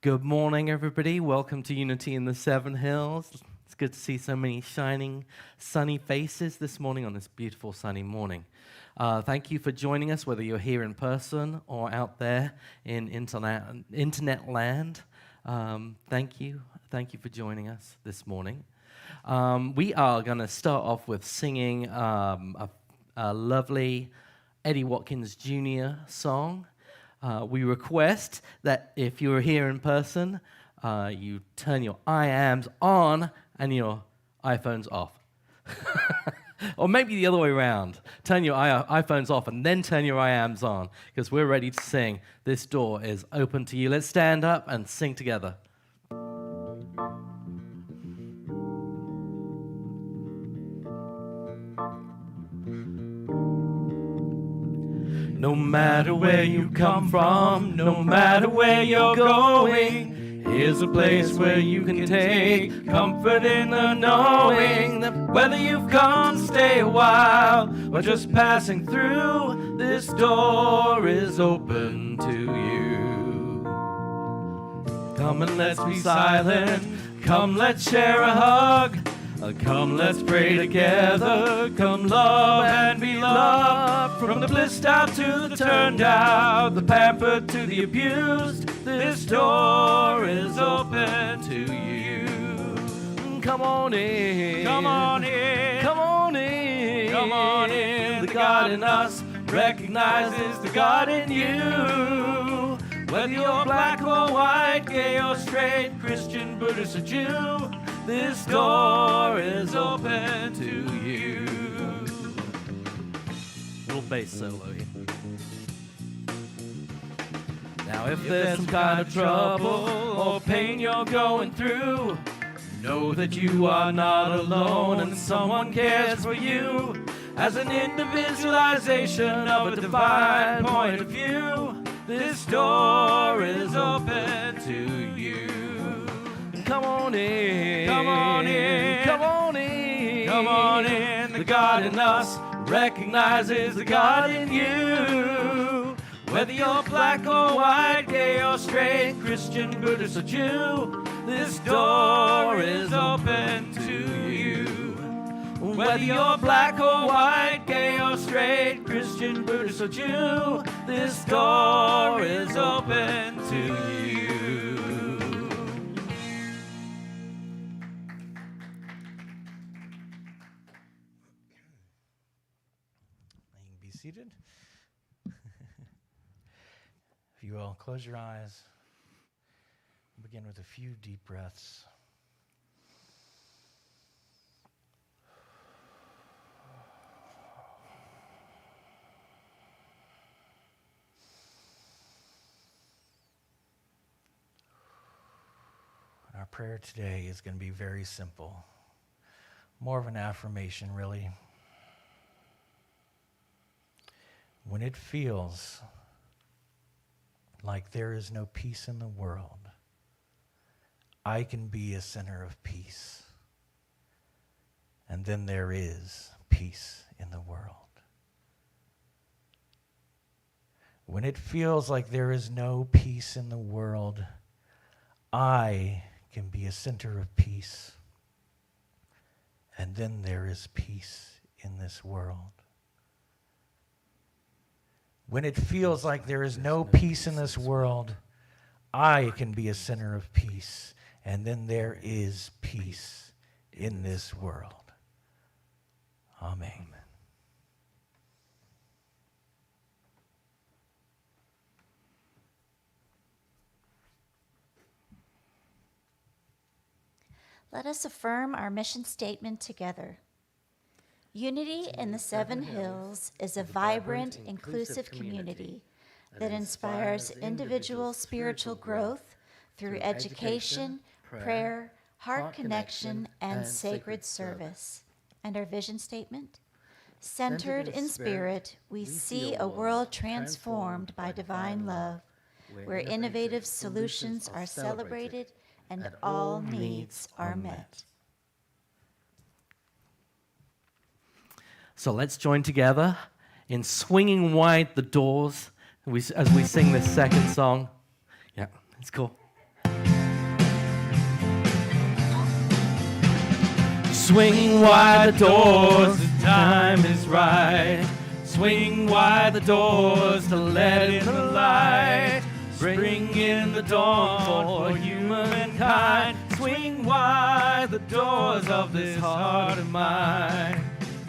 Good morning, everybody. Welcome to Unity in the Seven Hills. It's good to see so many shining, sunny faces this morning on this beautiful sunny morning. Thank you for joining us, whether you're here in person or out there in internet land. Thank you for joining us this morning. We are going to start off with singing a lovely Eddie Watkins Jr. song. We request that if you're here in person, you turn your iAms on and your iPhones off. Or maybe the other way around. Turn your iPhones off and then turn your iAms on, because we're ready to sing. This door is open to you. Let's stand up and sing together. No matter where you come from, no matter where you're going, here's a place where you can take comfort in the knowing that whether you've come to stay a while or just passing through, this door is open to you. Come and let's be silent, come let's share a hug. Come, let's pray together. Come, love and be loved. From the blissed out to the turned out, the pampered to the abused, this door is open to you. Come on in. Come on in. Come on in. Come on in. The God in us recognizes the God in you. Whether you're black or white, gay or straight, Christian, Buddhist or Jew, this door is open to you. Little bass solo here. Now if there's some kind of trouble or pain you're going through, know that you are not alone and someone cares for you. As an individualization of a divine point of view, this door is open to you. Come on in. Come on in. Come on in. Come on in. The God in us recognizes the God in you. Whether you're black or white, gay or straight, Christian, Buddhist or Jew, this door is open to you. Whether you're black or white, gay or straight, Christian, Buddhist or Jew, this door is open to you. Seated. If you will, close your eyes. Begin with a few deep breaths. Our prayer today is going to be very simple. More of an affirmation, really. When it feels like there is no peace in the world, I can be a center of peace. And then there is peace in the world. When it feels like there is no peace in the world, I can be a center of peace. And then there is peace in this world. When it feels like there is no peace in this world, I can be a center of peace. And then there is peace in this world. Amen. Let us affirm our mission statement together. Unity in the Seven Hills is a vibrant, inclusive community that inspires individual spiritual growth through education, prayer, heart connection, and sacred service. And our vision statement? Centered in spirit, we see a world transformed by divine love, where innovative solutions are celebrated and all needs are met. So let's join together in swinging wide the doors as we sing this second song. Yeah, it's cool. Swing wide the doors, the time is right. Swing wide the doors to let in the light. Bring in the dawn for humankind. Swing wide the doors of this heart of mine.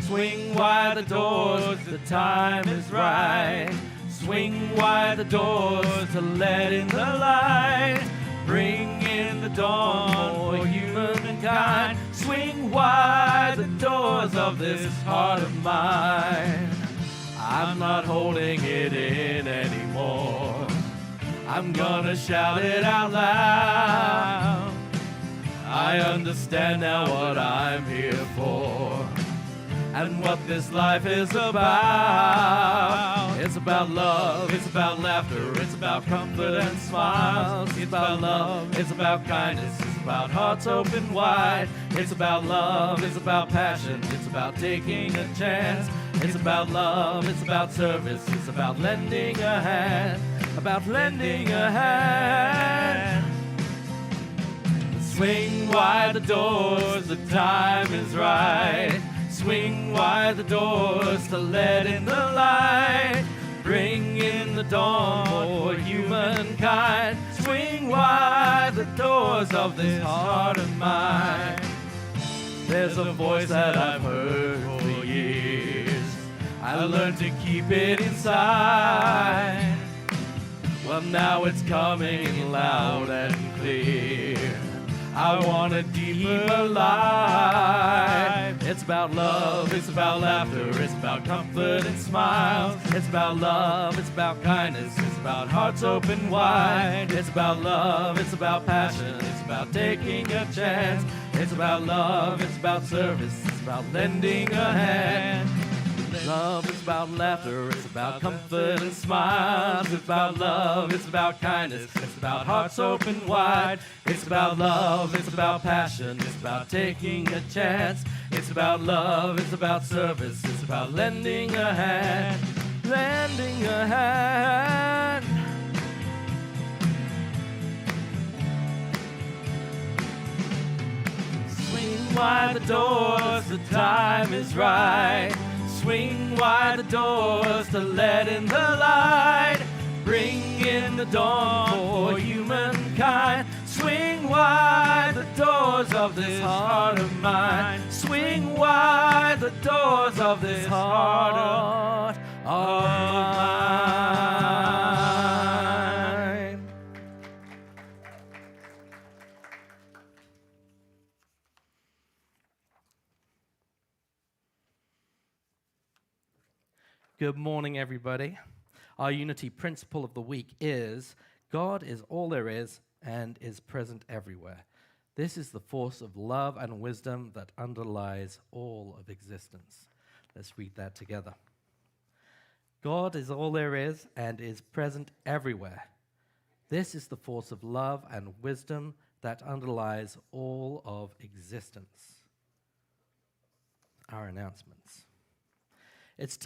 Swing wide the doors, the time is right. Swing wide the doors to let in the light. Bring in the dawn for humankind. Swing wide the doors of this heart of mine. I'm not holding it in anymore. I'm gonna shout it out loud. I understand now what I'm here for and what this life is about. It's about love, it's about laughter, it's about comfort and smiles. It's about love, it's about kindness, it's about hearts open wide. It's about love, it's about passion, it's about taking a chance. It's about love, it's about service, it's about lending a hand, about lending a hand. Swing wide the doors, the time is right. Swing wide the doors to let in the light. Bring in the dawn for humankind. Swing wide the doors of this heart of mine. There's a voice that I've heard for years. I learned to keep it inside. Well, now it's coming loud and clear. I want a deeper life. It's about love, it's about laughter, it's about comfort and smiles. It's about love, it's about kindness, it's about hearts open wide. It's about love, it's about passion, it's about taking a chance. It's about love, it's about service, it's about lending a hand. Love is about laughter, it's about comfort and smiles. It's about love, it's about kindness, it's about hearts open wide. It's about love, it's about passion, it's about taking a chance. It's about love, it's about service, it's about lending a hand, lending a hand. Swing wide the doors, the time is right. Swing wide the doors to let in the light. Bring in the dawn for humankind. Swing wide the doors of this heart of mine. Swing wide the doors of this heart of mine. Good morning, everybody. Our unity principle of the week is God is all there is and is present everywhere. This is the force of love and wisdom that underlies all of existence. Let's read that together. God is all there is and is present everywhere. This is the force of love and wisdom that underlies all of existence. Our announcements. It's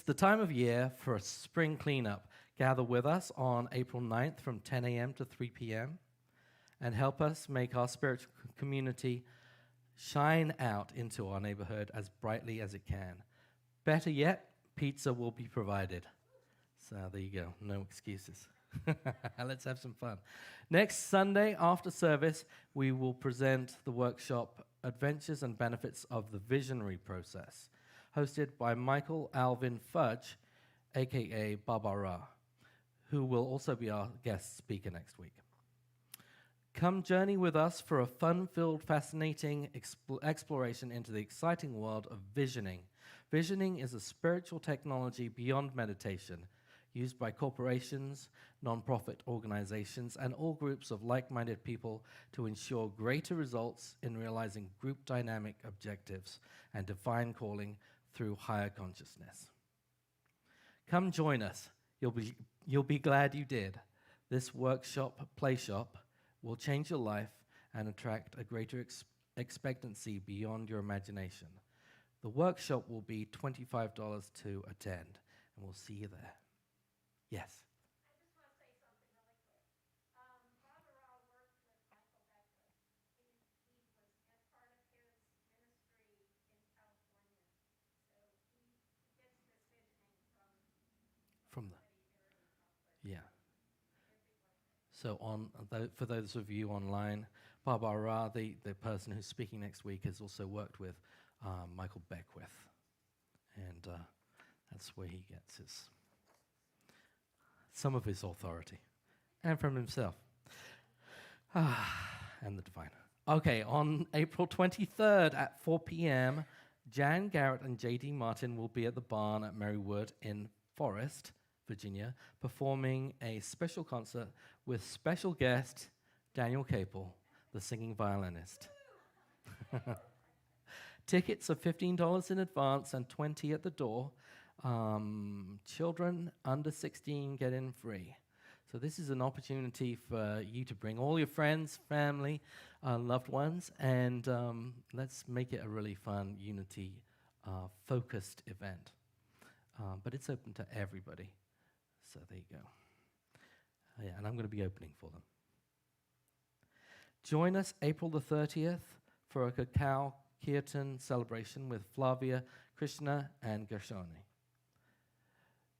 the time of year for a spring cleanup. Gather with us on April 9th from 10 a.m. to 3 p.m. and help us make our spiritual community shine out into our neighborhood as brightly as it can. Better yet, pizza will be provided. So there you go, no excuses. Let's have some fun. Next Sunday after service, we will present the workshop Adventures and Benefits of the Visionary Process, hosted by Michael Alvin Fudge, a.k.a. Barbara, who will also be our guest speaker next week. Come journey with us for a fun-filled, fascinating exploration into the exciting world of visioning. Visioning is a spiritual technology beyond meditation, used by corporations, nonprofit organizations, and all groups of like-minded people to ensure greater results in realizing group dynamic objectives and divine calling through higher consciousness. Come join us. You'll be glad you did. This workshop, play shop, will change your life and attract a greater expectancy beyond your imagination. The workshop will be $25 to attend, and we'll see you there. Yes. Yeah. So for those of you online, Barbara, the person who's speaking next week, has also worked with Michael Beckwith. And that's where he gets some of his authority. And from himself. And the divine. Okay, on April 23rd at 4 p.m., Jan Garrett and J.D. Martin will be at the barn at Marywood in Forest, Virginia, performing a special concert with special guest Daniel Capel, the singing violinist. Tickets are $15 in advance and $20 at the door. Children under 16 get in free. So this is an opportunity for you to bring all your friends, family, loved ones, and let's make it a really fun, unity-focused event. But it's open to everybody. So there you go. Yeah, and I'm going to be opening for them. Join us April the 30th for a cacao kirtan celebration with Flavia, Krishna, and Gershoni.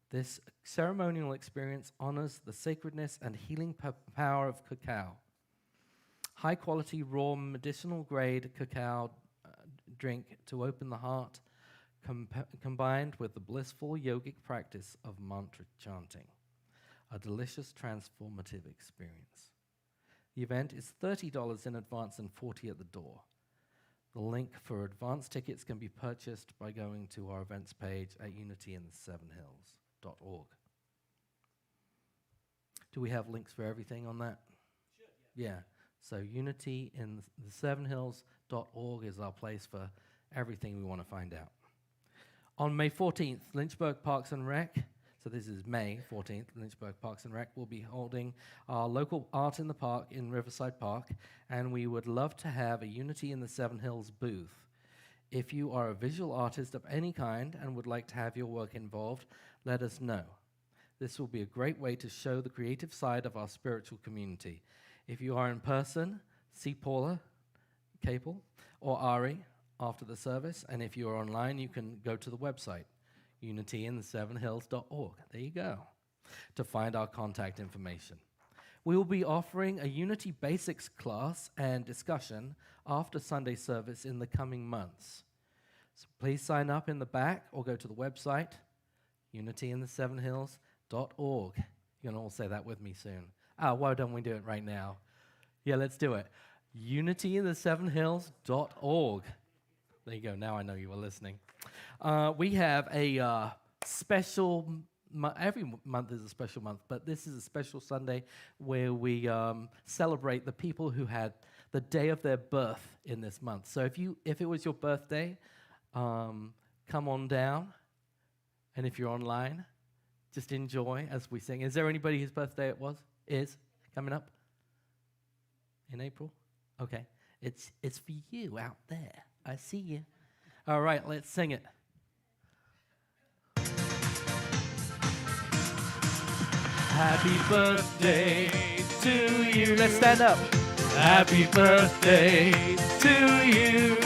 This ceremonial experience honors the sacredness and healing power of cacao. High-quality, raw, medicinal-grade cacao drink to open the heart, combined with the blissful yogic practice of mantra chanting. A delicious, transformative experience. The event is $30 in advance and $40 at the door. The link for advance tickets can be purchased by going to our events page at unityinthesevenhills.org. Do we have links for everything on that? Yeah. So unityinthesevenhills.org is our place for everything we want to find out. On May 14th, Lynchburg Parks and Rec, so this is May 14th, Lynchburg Parks and Rec will be holding our local Art in the Park in Riverside Park, and we would love to have a Unity in the Seven Hills booth. If you are a visual artist of any kind and would like to have your work involved, let us know. This will be a great way to show the creative side of our spiritual community. If you are in person, see Paula Capel or Ari after the service, and if you are online, you can go to the website, unityinthesevenhills.org. There you go, to find our contact information. We will be offering a Unity Basics class and discussion after Sunday service in the coming months. So please sign up in the back or go to the website, unityinthesevenhills.org. You're going to all say that with me soon. Why don't we do it right now? Yeah, let's do it. unityinthesevenhills.org. There you go. Now I know you were listening. We have a special, every month is a special month, but this is a special Sunday where we celebrate the people who had the day of their birth in this month. So if it was your birthday, come on down. And if you're online, just enjoy as we sing. Is there anybody whose birthday is coming up in April? Okay. It's for you out there. I see you. All right, let's sing it. Happy birthday to you. Let's stand up. Happy birthday to you.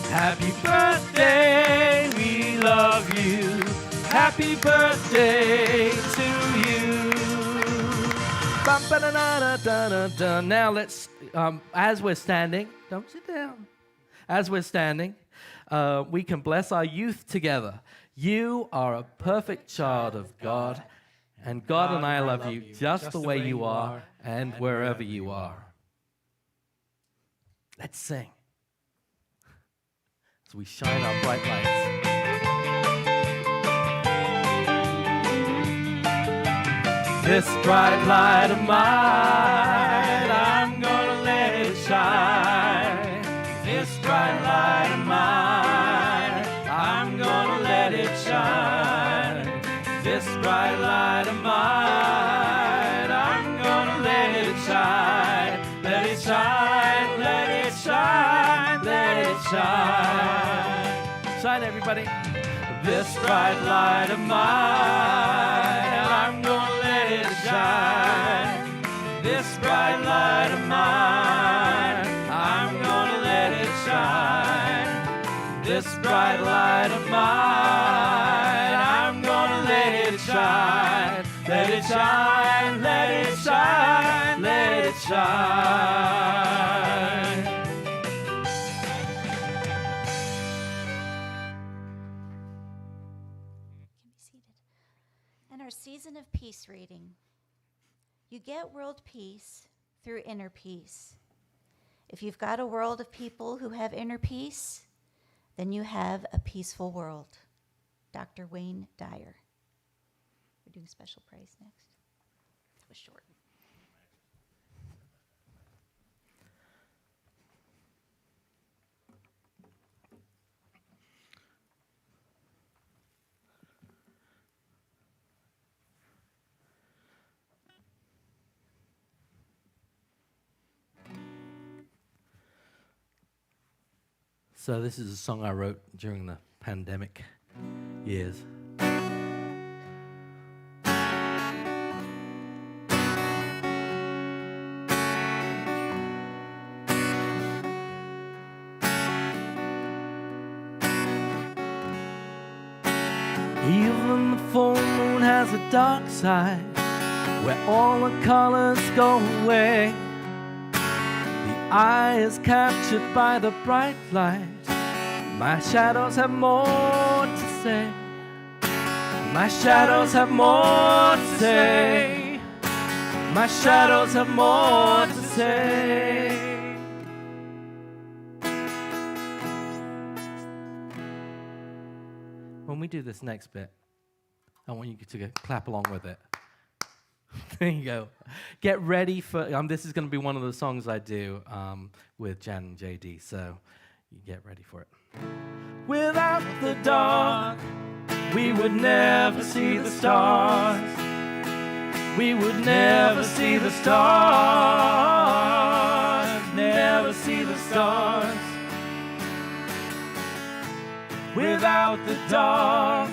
Happy birthday, we love you. Happy birthday to you. Now let's, as we're standing, don't sit down. As we're standing, we can bless our youth together. You are a perfect child of God, and God and I love you just the way you are and wherever you are. Let's sing as we shine our bright lights. This bright light of mine, I'm gonna let it shine. This bright light of mine, I'm gonna let it shine. This bright light of mine, I'm gonna let it shine. Let it shine, let it shine, let it shine. Shine, everybody. This bright light of mine, I'm gonna let it shine. This bright light of mine, I'm gonna let it shine. This bright light of mine, I'm gonna let it shine. Let it shine, let it shine, let it shine. Can be seated. And our season of peace reading. You get world peace through inner peace. If you've got a world of people who have inner peace, then you have a peaceful world. Dr. Wayne Dyer. We're doing special praise next. That was short. So this is a song I wrote during the pandemic years. Even the full moon has a dark side where all the colors go away. The eye is captured by the bright light. My shadows have more to say. My shadows have more to say. My shadows have more to say. When we do this next bit, I want you to clap along with it. There you go. Get ready for, this is going to be one of the songs I do with Jan and JD, so you get ready for it. Without the dark, we would never see the stars. We would never see the stars. Never see the stars. Without the dark,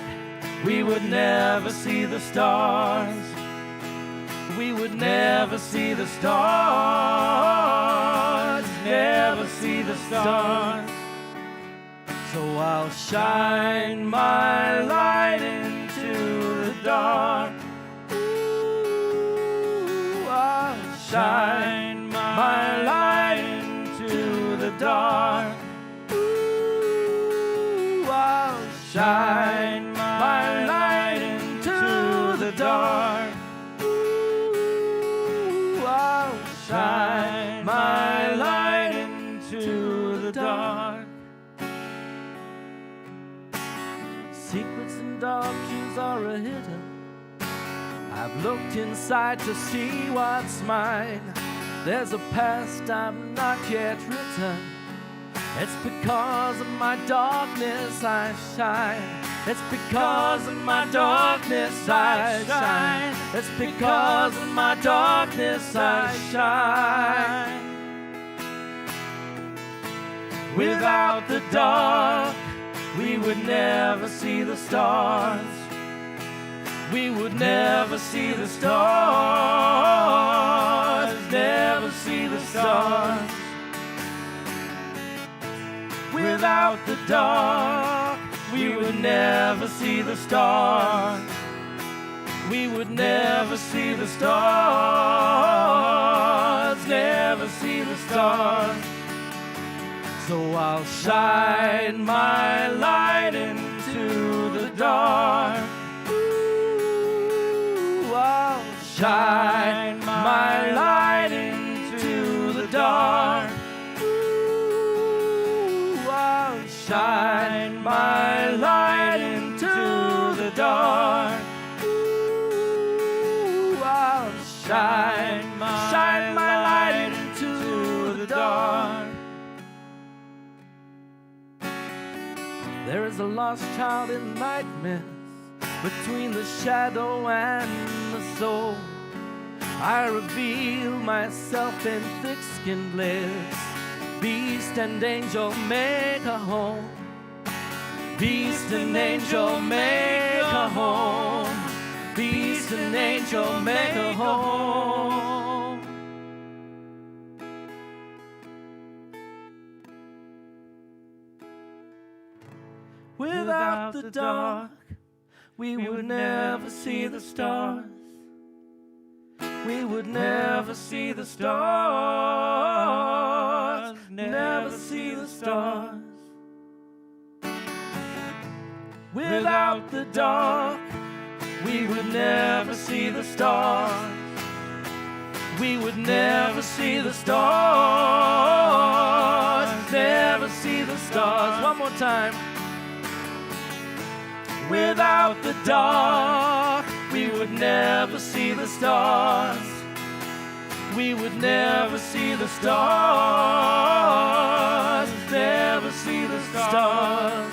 we would never see the stars. We would never see the stars. Never see the stars. So I'll shine my light into the dark. Ooh, I'll shine my light into the dark. Ooh, I'll shine my light into the dark. Ooh, I'll shine my light into the dark. Secrets and dark truths are hidden. I've looked inside to see what's mine. There's a past I've not yet written. It's because of my darkness I shine. It's because of my darkness I shine. It's because of my darkness I shine. Without the dark, we would never see the stars. We would never see the stars. Never see the stars. Without the dark, we would never see the stars. We would never see the stars. Never see the stars. So I'll shine my light into the dark. Ooh, I'll shine my light into the dark. Ooh, I'll shine my light into the dark. Ooh, I'll shine my light into the dark. There is a lost child in nightmares between the shadow and the soul. I reveal myself in thick-skinned lips. Beast and angel make a home. Beast and angel make a home. Beast and angel make a home. Without the dark, we would never see the stars. we would never see the stars, never see the stars. Without the dark, we would never see the stars. We would never see the stars, never see the stars. One more time. Without the dark, we would never see the stars. We would never see the stars, never see the stars.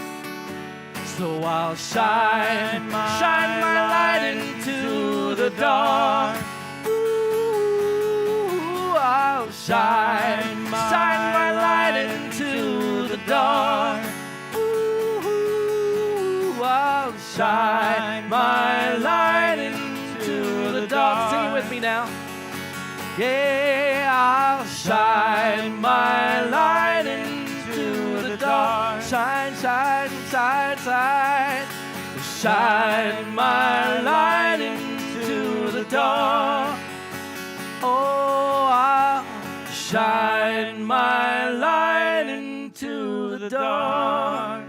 So I'll shine my light into the dark. Ooh, I'll shine my light into the dark. Ooh, I'll shine my light into the dark. Sing it with me now. Yeah, I'll shine my light into the dark. Shine, shine, shine, shine. Shine my light into the dark. Oh, I'll shine my light into the dark.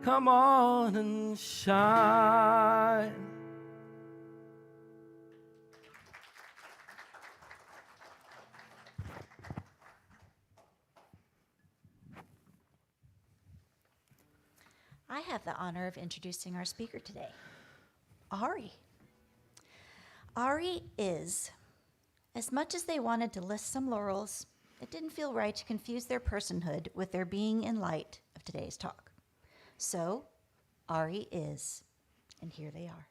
Come on and shine. I have the honor of introducing our speaker today, Ari. Ari is, as much as they wanted to list some laurels, it didn't feel right to confuse their personhood with their being in light of today's talk. So, Ari is, and here they are.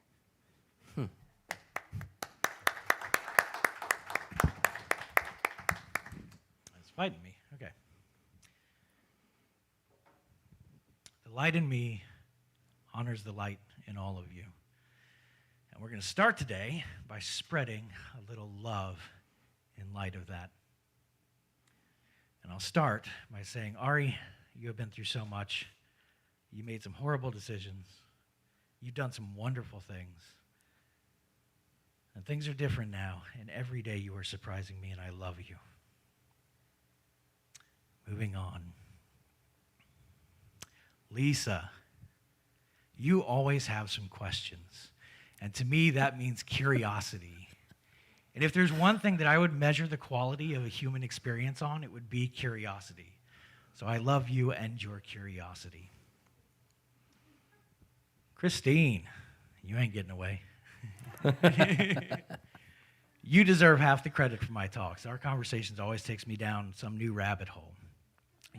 It's fighting me. Okay. The light in me honors the light in all of you. And we're going to start today by spreading a little love in light of that. And I'll start by saying, Ari, you have been through so much. You made some horrible decisions. You've done some wonderful things. And things are different now. And every day you are surprising me, and I love you. Moving on. Lisa, you always have some questions. And to me, that means curiosity. And if there's one thing that I would measure the quality of a human experience on, it would be curiosity. So I love you and your curiosity. Christine, you ain't getting away. You deserve half the credit for my talks. Our conversations always takes me down some new rabbit hole.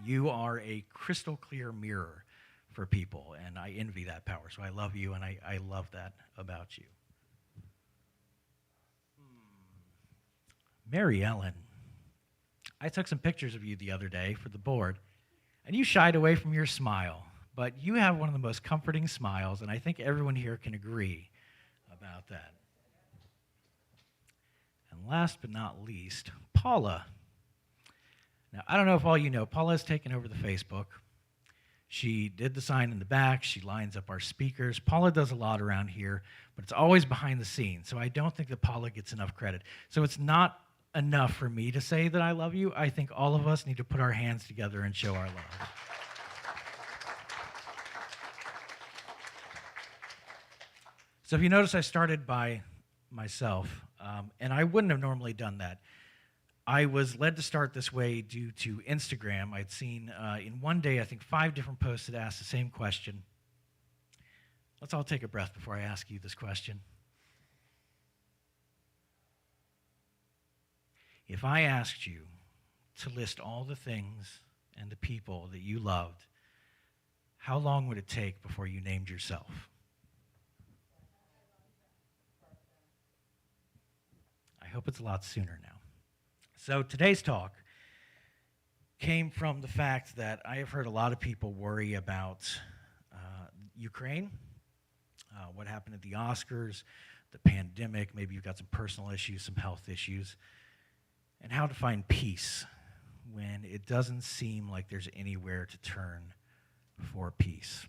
You are a crystal clear mirror for people, and I envy that power. So I love you, and I love that about you. Mary Ellen, I took some pictures of you the other day for the board, and you shied away from your smile, but you have one of the most comforting smiles, and I think everyone here can agree about that. And last but not least, Paula. Now, I don't know if all you know, Paula has taken over the Facebook. She did the sign in the back. She lines up our speakers. Paula does a lot around here, but it's always behind the scenes. So I don't think that Paula gets enough credit. So it's not enough for me to say that I love you. I think all of us need to put our hands together and show our love. So if you notice, I started by myself, and I wouldn't have normally done that. I was led to start this way due to Instagram. I'd seen in one day, I think 5 different posts that asked the same question. Let's all take a breath before I ask you this question. If I asked you to list all the things and the people that you loved, how long would it take before you named yourself? I hope it's a lot sooner now. So today's talk came from the fact that I have heard a lot of people worry about Ukraine, what happened at the Oscars, the pandemic, maybe you've got some personal issues, some health issues, and how to find peace when it doesn't seem like there's anywhere to turn for peace.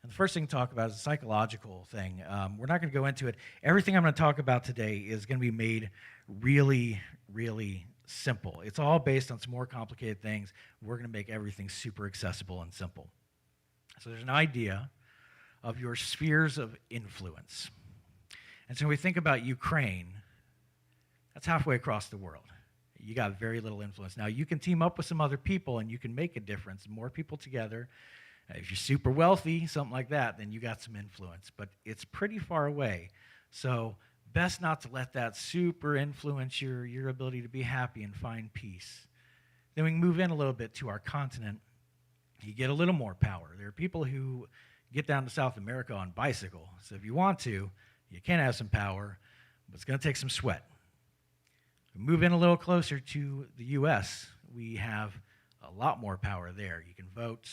And the first thing to talk about is a psychological thing. We're not going to go into it. Everything I'm going to talk about today is going to be made really, really simple. It's all based on some more complicated things. We're going to make everything super accessible and simple. So there's an idea of your spheres of influence. And so when we think about Ukraine, that's halfway across the world. You got very little influence. Now, you can team up with some other people and you can make a difference. More people together. If you're super wealthy, something like that, then you got some influence. But it's pretty far away. So best not to let that super influence your ability to be happy and find peace. Then we can move in a little bit to our continent. You get a little more power. There are people who get down to South America on bicycle. So if you want to, you can have some power, but it's going to take some sweat. We move in a little closer to the U.S. We have a lot more power there. You can vote.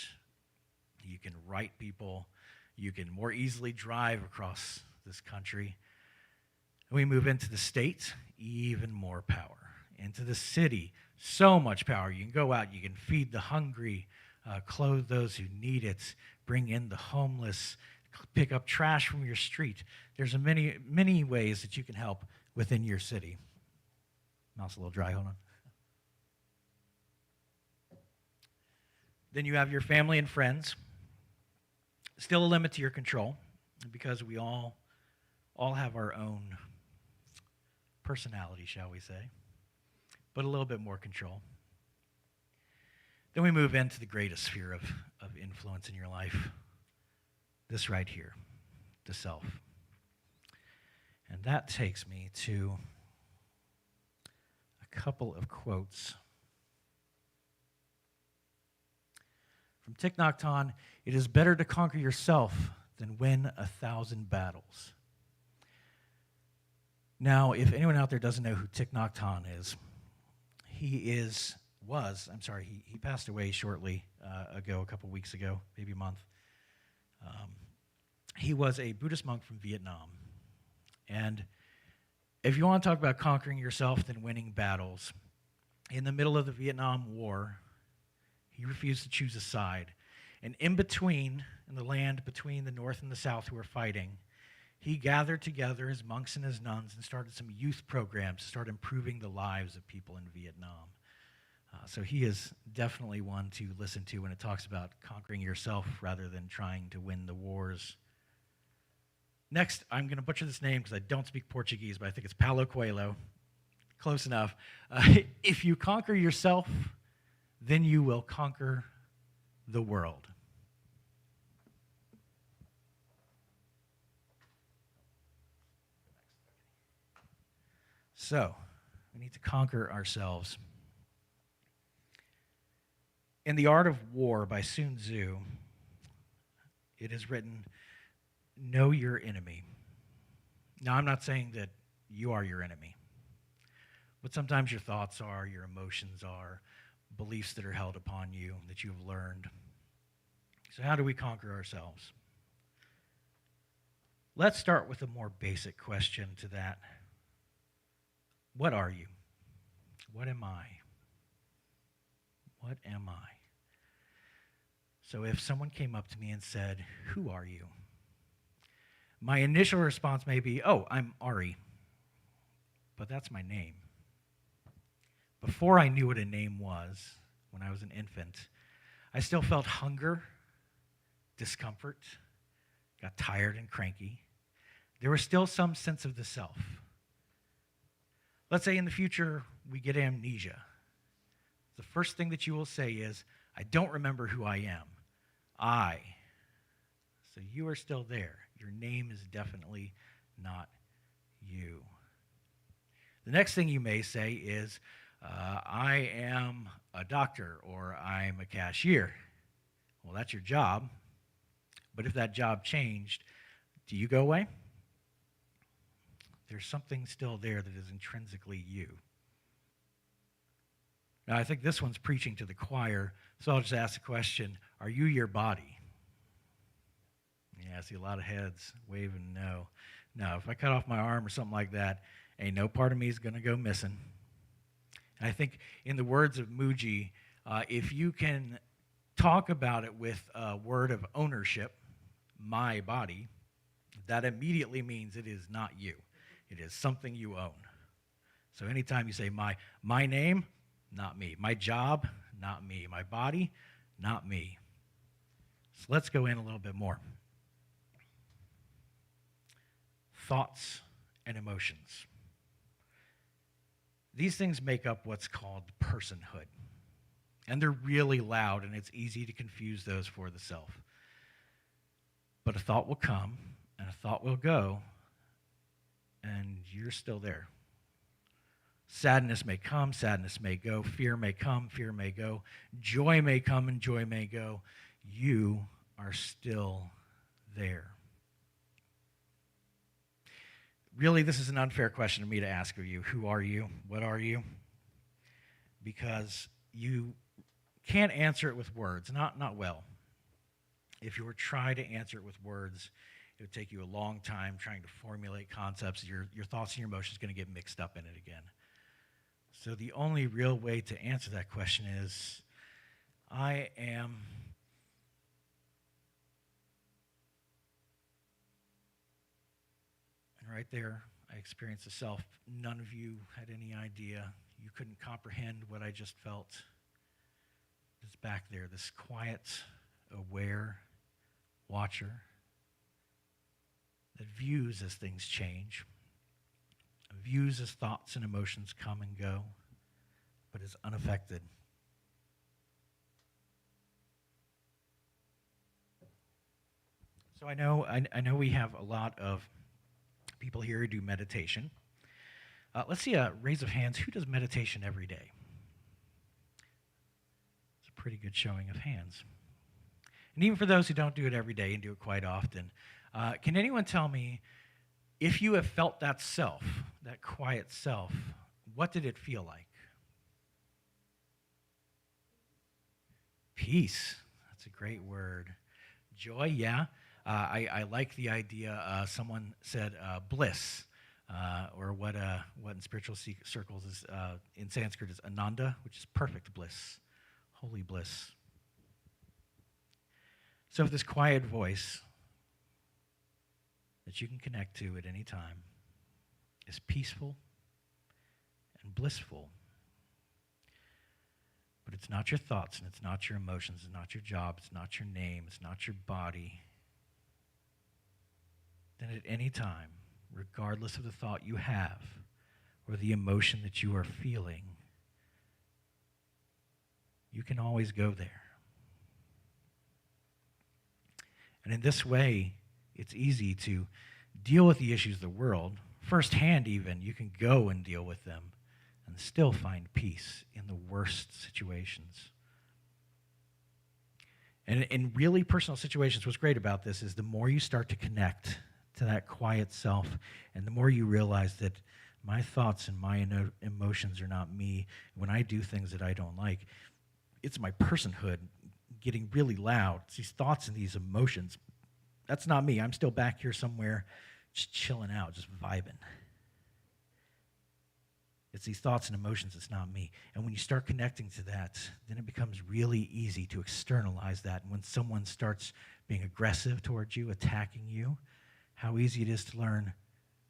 You can write people. You can more easily drive across this country. And we move into the state, even more power. Into the city, so much power. You can go out, you can feed the hungry, clothe those who need it, bring in the homeless, pick up trash from your street. There's many, many ways that you can help within your city. Mouth's a little dry, hold on. Then you have your family and friends. Still a limit to your control, because we all have our own personality, shall we say, but a little bit more control. Then we move into the greatest sphere of influence in your life, this right here, the self. And that takes me to a couple of quotes. From Thich Nhat Hanh, "It is better to conquer yourself than win 1,000 battles." Now, if anyone out there doesn't know who Thich Nhat Hanh is, he passed away shortly ago, a couple weeks ago, maybe a month. He was a Buddhist monk from Vietnam. And if you want to talk about conquering yourself and winning battles, in the middle of the Vietnam War, he refused to choose a side. And in the land between the North and the South who were fighting, he gathered together his monks and his nuns and started some youth programs to start improving the lives of people in Vietnam. So he is definitely one to listen to when it talks about conquering yourself rather than trying to win the wars. Next, I'm going to butcher this name because I don't speak Portuguese, but I think it's Paulo Coelho. Close enough. If you conquer yourself, then you will conquer the world. So, we need to conquer ourselves. In The Art of War by Sun Tzu, it is written, "Know your enemy." Now, I'm not saying that you are your enemy, but sometimes your thoughts are, your emotions are, beliefs that are held upon you that you've learned. So how do we conquer ourselves? Let's start with a more basic question to that. What are you? What am I? What am I? So if someone came up to me and said, "Who are you?" my initial response may be, "Oh, I'm Ari." But that's my name. Before I knew what a name was, when I was an infant, I still felt hunger, discomfort, got tired and cranky. There was still some sense of the self. Let's say in the future we get amnesia. The first thing that you will say is, "I don't remember who I am. So you are still there. Your name is definitely not you. The next thing you may say is, "I am a doctor," or "I'm a cashier." Well, that's your job. But if that job changed, do you go away? There's something still there that is intrinsically you. Now, I think this one's preaching to the choir, so I'll just ask the question, are you your body? Yeah, I see a lot of heads waving no. No, if I cut off my arm or something like that, ain't no part of me is going to go missing. And I think in the words of Muji, if you can talk about it with a word of ownership, my body, that immediately means it is not you. It is something you own. So anytime you say my name, not me. My job, not me. My body, not me. So let's go in a little bit more. Thoughts and emotions. These things make up what's called personhood. And they're really loud, and it's easy to confuse those for the self. But a thought will come, and a thought will go, and you're still there. Sadness may come, sadness may go. Fear may come, fear may go. Joy may come, and joy may go. You are still there. Really, this is an unfair question to me to ask of you. Who are you? What are you? Because you can't answer it with words, not well. If you were trying to answer it with words, it would take you a long time trying to formulate concepts. Your thoughts and your emotions are going to get mixed up in it again. So the only real way to answer that question is, I am and right there, I experienced the self. None of you had any idea. You couldn't comprehend what I just felt. It's back there, this quiet, aware watcher that views as things change, views as thoughts and emotions come and go, but is unaffected. So I know we have a lot of people here who do meditation. Let's see a raise of hands. Who does meditation every day? It's a pretty good showing of hands. And even for those who don't do it every day and do it quite often, can anyone tell me, if you have felt that self, that quiet self, what did it feel like? Peace. That's a great word. Joy, yeah. I like the idea. Someone said bliss, or what in spiritual circles is in Sanskrit is ananda, which is perfect bliss, holy bliss. So if this quiet voice that you can connect to at any time is peaceful and blissful, but it's not your thoughts and it's not your emotions, it's not your job, it's not your name, it's not your body, then at any time, regardless of the thought you have or the emotion that you are feeling, you can always go there. And in this way, it's easy to deal with the issues of the world, firsthand even. You can go and deal with them and still find peace in the worst situations. And in really personal situations, what's great about this is the more you start to connect to that quiet self, and the more you realize that my thoughts and my emotions are not me, when I do things that I don't like, it's my personhood getting really loud. It's these thoughts and these emotions. That's not me. I'm still back here somewhere just chilling out, just vibing. It's these thoughts and emotions. It's not me. And when you start connecting to that, then it becomes really easy to externalize that. And when someone starts being aggressive towards you, attacking you, how easy it is to learn,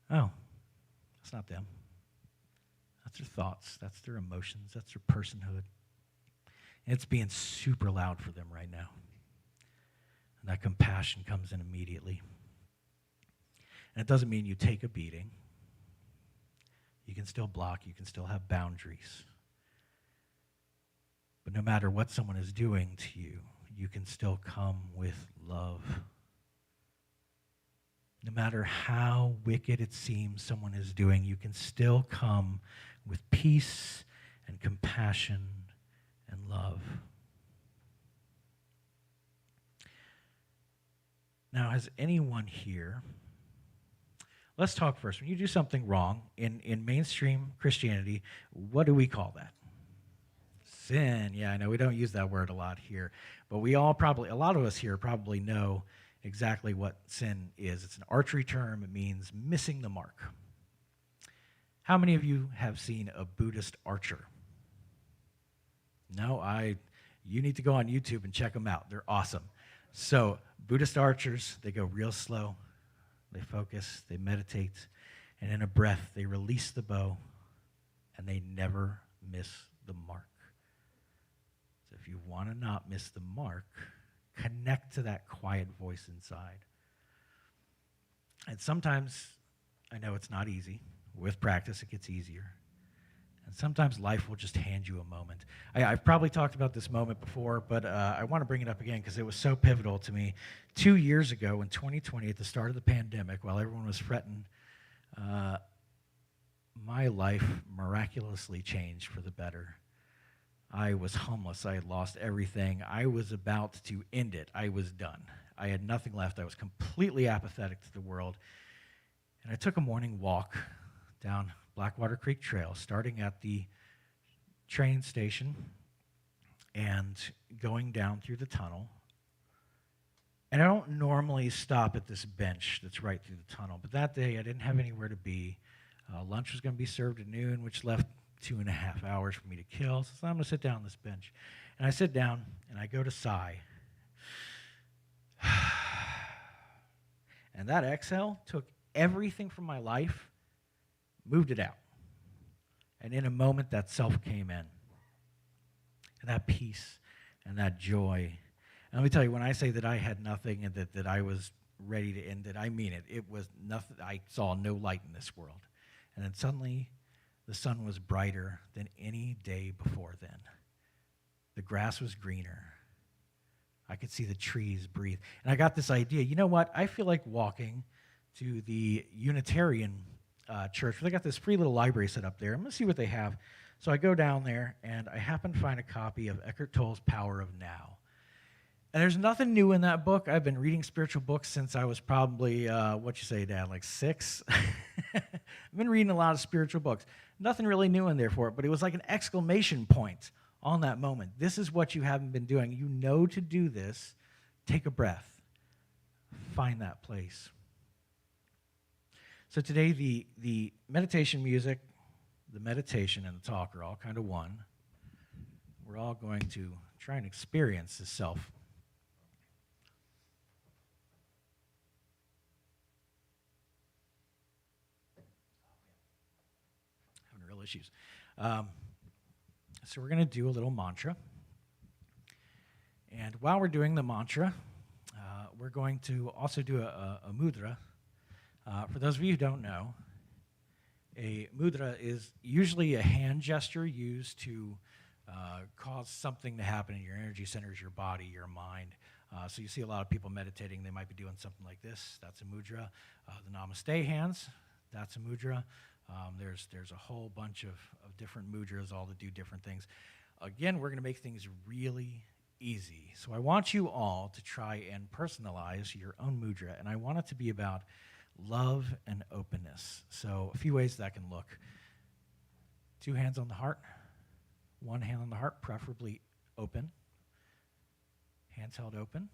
oh, that's not them. That's their thoughts. That's their emotions. That's their personhood. And it's being super loud for them right now. And that compassion comes in immediately. And it doesn't mean you take a beating. You can still block. You can still have boundaries. But no matter what someone is doing to you, you can still come with love. No matter how wicked it seems someone is doing, you can still come with peace and compassion and love. Now, has anyone here, let's talk first. When you do something wrong in mainstream Christianity, what do we call that? Sin. Yeah, I know we don't use that word a lot here, but we all probably, a lot of us here probably know exactly what sin is. It's an archery term. It means missing the mark. How many of you have seen a Buddhist archer? No, you need to go on YouTube and check them out. They're awesome. So Buddhist archers, they go real slow. They focus, they meditate, and in a breath, they release the bow, and they never miss the mark. So if you want to not miss the mark, connect to that quiet voice inside. And sometimes, I know it's not easy. With practice, it gets easier. And sometimes life will just hand you a moment. I've probably talked about this moment before, but I want to bring it up again because it was so pivotal to me. 2 years ago in 2020, at the start of the pandemic, while everyone was fretting, my life miraculously changed for the better. I was homeless. I had lost everything. I was about to end it. I was done. I had nothing left. I was completely apathetic to the world. And I took a morning walk down Blackwater Creek Trail, starting at the train station and going down through the tunnel. And I don't normally stop at this bench that's right through the tunnel, but that day I didn't have anywhere to be. Lunch was going to be served at noon, which left 2.5 hours for me to kill. So I'm going to sit down on this bench. And I sit down, and I go to sigh. And that exhale took everything from my life, moved it out. And in a moment, that self came in. And that peace and that joy. And let me tell you, when I say that I had nothing and that I was ready to end it, I mean it. It was nothing. I saw no light in this world. And then suddenly, the sun was brighter than any day before then. The grass was greener. I could see the trees breathe. And I got this idea, you know what? I feel like walking to the Unitarian church. They got this free little library set up there. I'm going to see what they have. So I go down there, and I happen to find a copy of Eckhart Tolle's Power of Now. And there's nothing new in that book. I've been reading spiritual books since I was probably, what you say, Dad, like 6? I've been reading a lot of spiritual books. Nothing really new in there for it, but it was like an exclamation point on that moment. This is what you haven't been doing. You know to do this. Take a breath. Find that place. So today, the meditation music, the meditation, and the talk are all kind of one. We're all going to try and experience the self. Having real issues. So we're going to do a little mantra. And while we're doing the mantra, we're going to also do a mudra. For those of you who don't know, a mudra is usually a hand gesture used to cause something to happen in your energy centers, your body, your mind. So you see a lot of people meditating. They might be doing something like this. That's a mudra. The namaste hands, that's a mudra. There's a whole bunch of different mudras, all that do different things. Again, we're going to make things really easy. So I want you all to try and personalize your own mudra, and I want it to be about love and openness. So a few ways that can look. 2 hands on the heart. 1 hand on the heart, preferably open. Hands held open.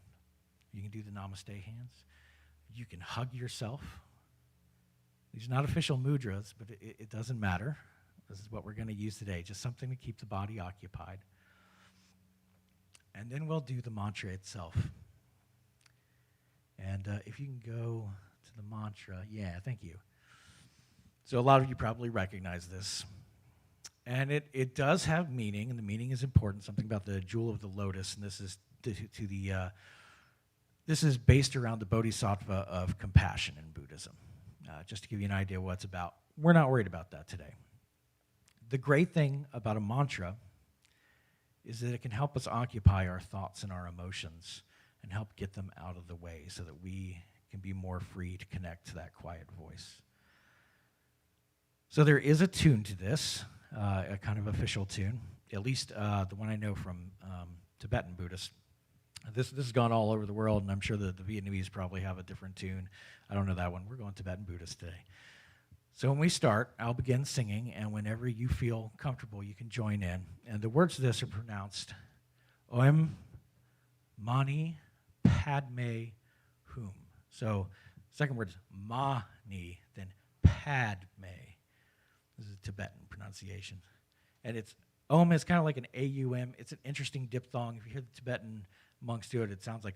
You can do the namaste hands. You can hug yourself. These are not official mudras, but it doesn't matter. This is what we're going to use today, just something to keep the body occupied. And then we'll do the mantra itself. And if you can go to the mantra, yeah, thank you. So a lot of you probably recognize this. And it does have meaning, and the meaning is important, something about the jewel of the lotus, and this is this is based around the bodhisattva of compassion in Buddhism. Just to give you an idea what it's about. We're not worried about that today. The great thing about a mantra is that it can help us occupy our thoughts and our emotions and help get them out of the way so that we can be more free to connect to that quiet voice. So there is a tune to this, a kind of official tune, at least the one I know from Tibetan Buddhists. This has gone all over the world, and I'm sure that the Vietnamese probably have a different tune. I don't know that one. We're going Tibetan Buddhist today. So when we start, I'll begin singing, and whenever you feel comfortable, you can join in. And the words to this are pronounced Om Mani Padme Hum. So second word is Mani, then Padme. This is a Tibetan pronunciation. And it's Om is kind of like an AUM. It's an interesting diphthong. If you hear the Tibetan monks do it, it sounds like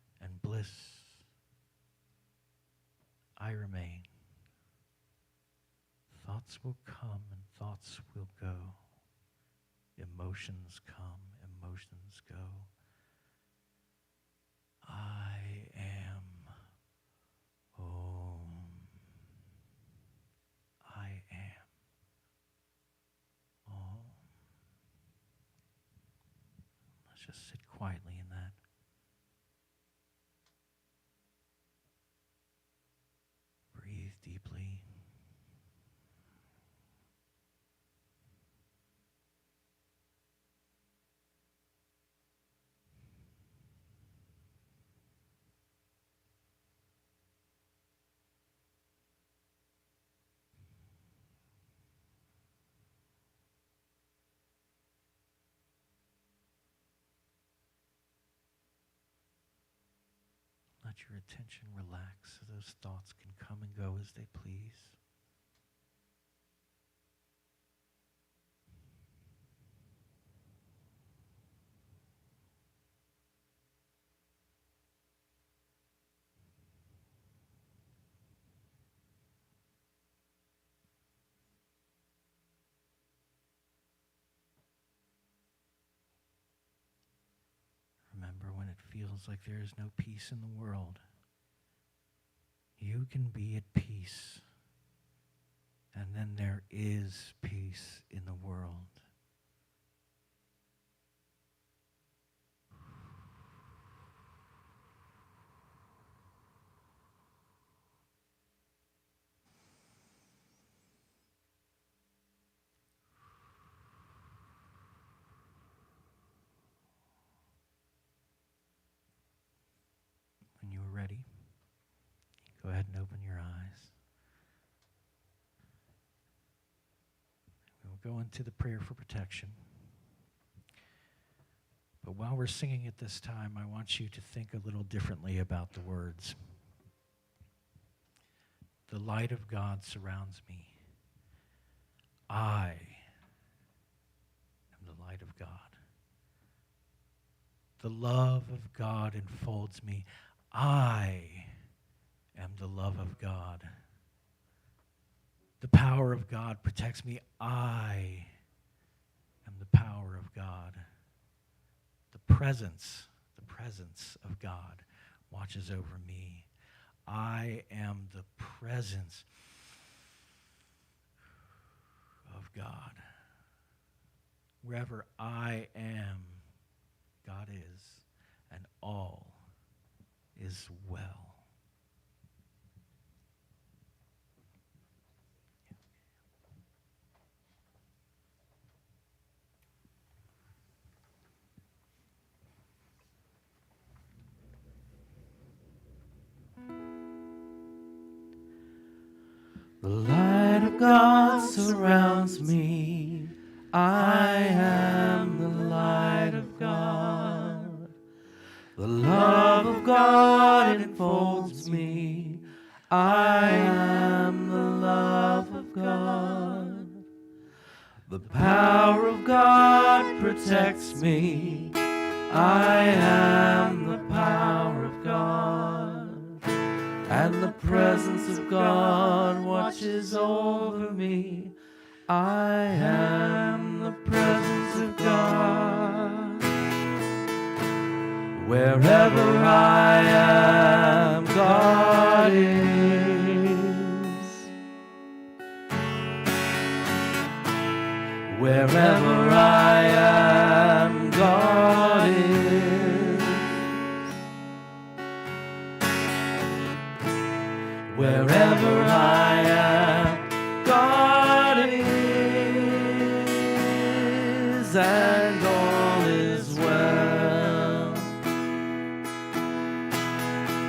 and bliss. I remain. Thoughts will come and thoughts will go. Emotions come, emotions go. I am home. I am home. Let's just sit quietly in that. Breathe deeply. Let your attention relax so those thoughts can come and go as they please. Remember, when it feels like there is no peace in the world, you can be at peace. And then there is peace in the world. When you are ready, go ahead and open your eyes. We'll go into the prayer for protection. But while we're singing it this time, I want you to think a little differently about the words. The light of God surrounds me. I am the light of God. The love of God enfolds me. I am the love of God. The power of God protects me. I am the power of God. The presence of God watches over me. I am the presence of God. Wherever I am, God is, and all is well. The light of God surrounds me. I am the light of God. The love of God enfolds me. I am the love of God. The power of God protects me. I am the power of God. And the presence of God watches over me. I am the presence of God. Wherever I am, God is. Wherever I am, God is. Wherever I am, God is, and all is well.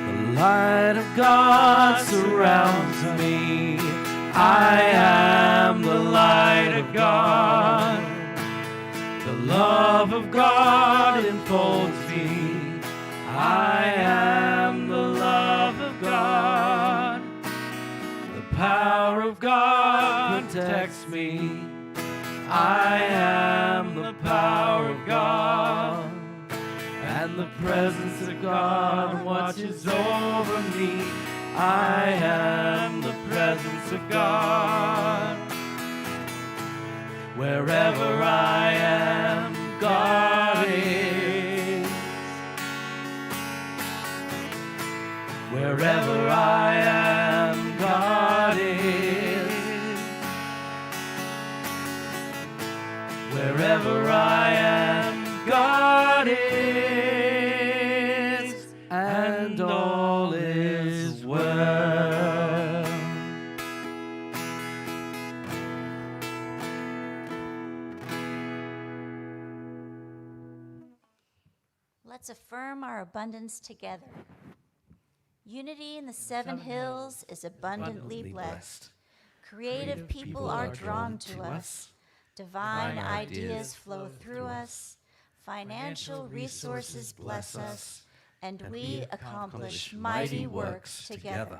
The light of God surrounds me. I am the light of God. The love of God enfolds me. I am the love of God. The power of God protects me. I am the power of God. And and the presence of God watches over me. I am the presence of God. Wherever I am, God is. Wherever I am, God is. Wherever I am, God is, and all is well. Let's affirm our abundance together. Unity in the seven hills is abundantly blessed. Creative people are drawn to us. Divine ideas flow through us. Financial resources bless us. And we accomplish mighty works together.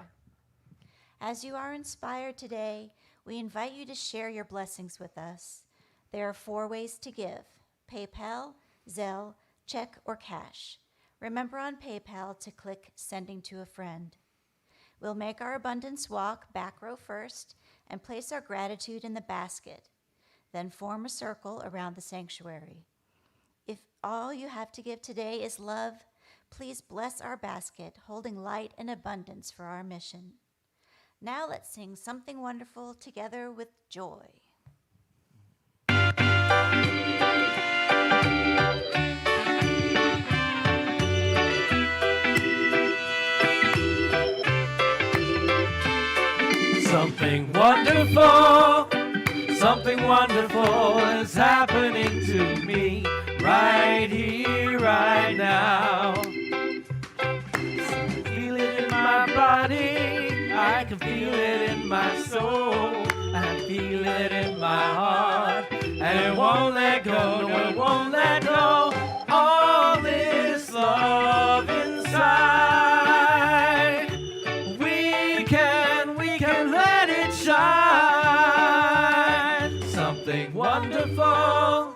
As you are inspired today, we invite you to share your blessings with us. There are 4 ways to give: PayPal, Zelle, check, or cash. Remember on PayPal to click Sending to a Friend. We'll make our abundance walk back row first and place our gratitude in the basket. Then form a circle around the sanctuary. If all you have to give today is love, please bless our basket, holding light and abundance for our mission. Now let's sing something wonderful together with joy. Something wonderful is happening to me right here, right now. Feel it in my body, I can feel it in my soul, I feel it in my heart, and it won't let go, no, it won't let go. All this love inside, we can let it shine. Something wonderful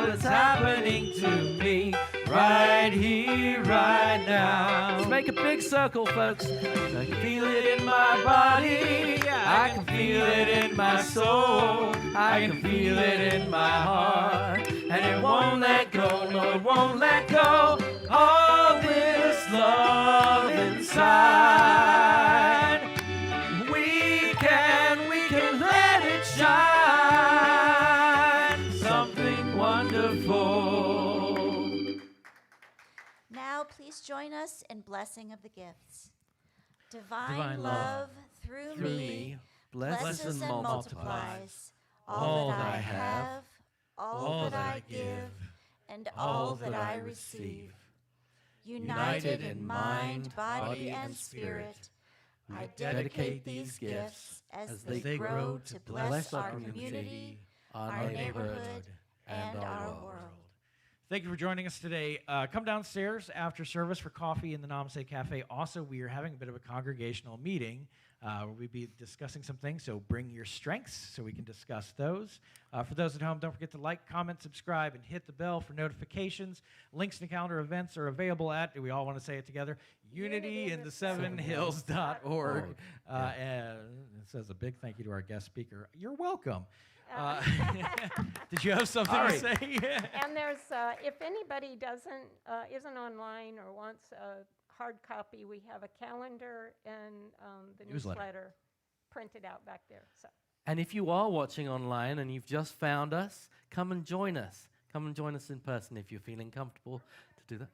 is happening to me right here, right now. Let's make a big circle, folks. I can feel it in my body, I can feel it in my soul, I can feel it in my heart, and it won't let go, no, it won't let go. All this love inside, we can let it shine. Something wonderful. Now please join us in blessing of the gifts. Divine love through me blesses and multiplies all that I have, all that I give, and all that I receive. United in mind, body, and spirit, I dedicate these gifts as they grow to bless our community, our neighborhood, and our world. Thank you for joining us today. Come downstairs after service for coffee in the Namaste Cafe. Also, we are having a bit of a congregational meeting where we'll be discussing some things, so bring your strengths so we can discuss those. For those at home, don't forget to like, comment, subscribe, and hit the bell for notifications. Links to calendar events are available at, do we all want to say it together? unityinthesevenhills.org. And it says a big thank you to our guest speaker. You're welcome. Did you have something to say? And there's, if anybody isn't online or wants a hard copy, we have a calendar and the newsletter printed out back there. So. And if you are watching online and you've just found us, come and join us. Come and join us in person if you're feeling comfortable to do that.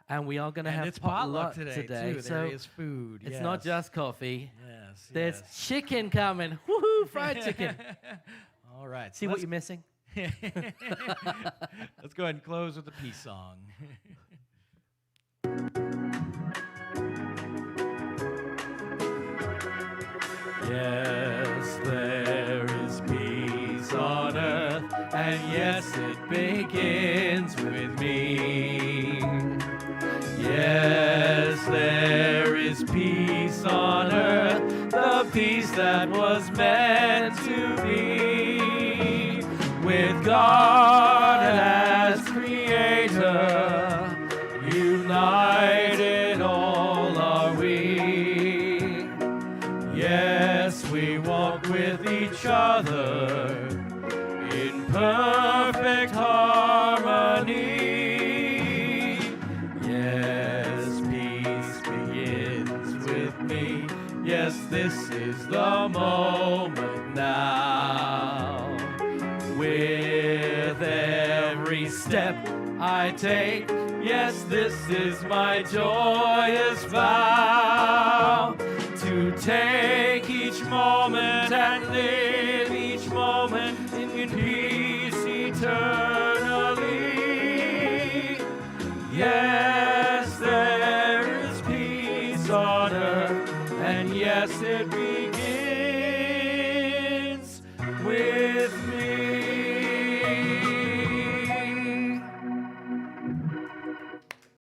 And we are going to have it's potluck today too. so there is food. It's not just coffee. Yes. There's chicken coming. Woohoo! Fried chicken. All right. See what you're missing? Let's go ahead and close with a peace song. Yes, there is peace on earth, and yes, it begins with me. Yes, there is peace on earth, the peace that was meant to be. With God as creator, this is the moment now. With every step I take, yes, this is my joyous vow, to take each moment and live each moment in peace eternally. Yes, there is peace on earth, and yes, it begins